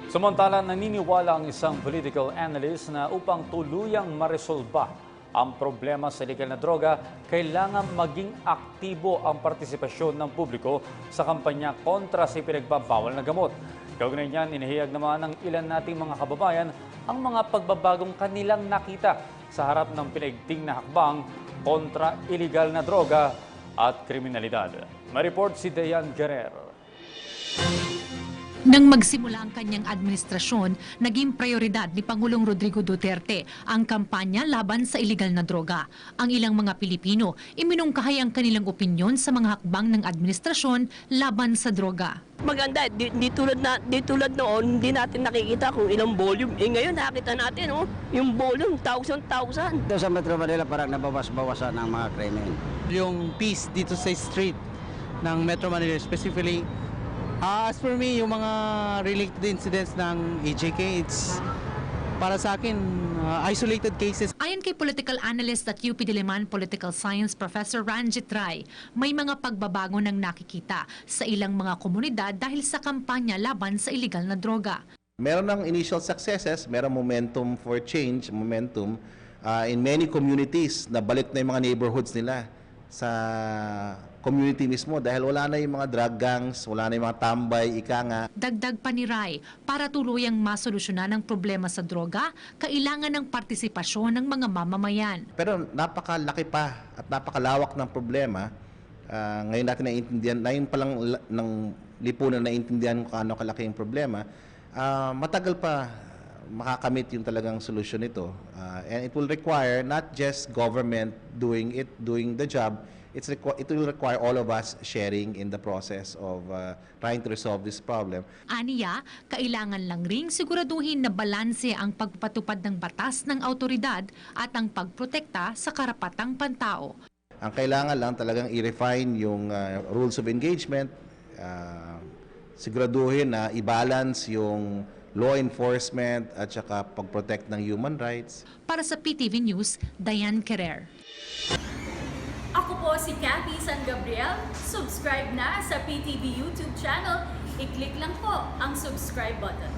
Samantala, naniniwala ang isang political analyst na upang tuluyang maresolba ang problema sa illegal na droga, kailangan maging aktibo ang partisipasyon ng publiko sa kampanya kontra sa pinagbabawal na gamot. Kaugnay niyan, inihayag naman ng ilan nating mga kababayan ang mga pagbabagong kanilang nakita sa harap ng pinaigting na hakbang kontra illegal na droga at kriminalidad. May report si Dayan Guerrero. Nang magsimula ang kanyang administrasyon, naging prioridad ni Pangulong Rodrigo Duterte ang kampanya laban sa iligal na droga. Ang ilang mga Pilipino iminungkahay ang kanilang opinyon sa mga hakbang ng administrasyon laban sa droga. Maganda, di tulad noon, hindi natin nakikita kung ilang volume. Ngayon nakita natin, yung volume, 1,000. Dito sa Metro Manila parang nabawas-bawasan ng mga krimen. Yung peace dito sa street ng Metro Manila, specifically, as for me, yung mga related incidents ng EJK, it's para sa akin, isolated cases. Ayon kay political analyst at UP Diliman Political Science Professor Ranjit Rai, may mga pagbabago nang nakikita sa ilang mga komunidad dahil sa kampanya laban sa iligal na droga. Meron ng initial successes, meron momentum for change, momentum in many communities na balik na yung mga neighborhoods nila sa community mismo dahil wala na yung mga drug gangs, wala na yung mga tambay, ika nga. Dagdag pa ni Rai, para tuluyang masolusyonan ang problema sa droga, kailangan ng partisipasyon ng mga mamamayan. Pero napakalaki pa at napakalawak ng problema. Ngayon natin naiintindihan, ngayon pa lang ng lipunan naiintindihan kung ano kalaki yung problema. Matagal pa makakamit yung talagang solusyon nito. And it will require not just government doing the job, it will require all of us sharing in the process of trying to resolve this problem. Aniya, kailangan lang ring siguraduhin na balanse ang pagpatupad ng batas ng autoridad at ang pagprotekta sa karapatang pantao. Ang kailangan lang talagang i-refine yung rules of engagement, siguraduhin na i-balance yung law enforcement at saka pag-protect ng human rights. Para sa PTV News, Dayan Querer. Ako po si Cathy San Gabriel. Subscribe na sa PTV YouTube channel. I-click lang po ang subscribe button.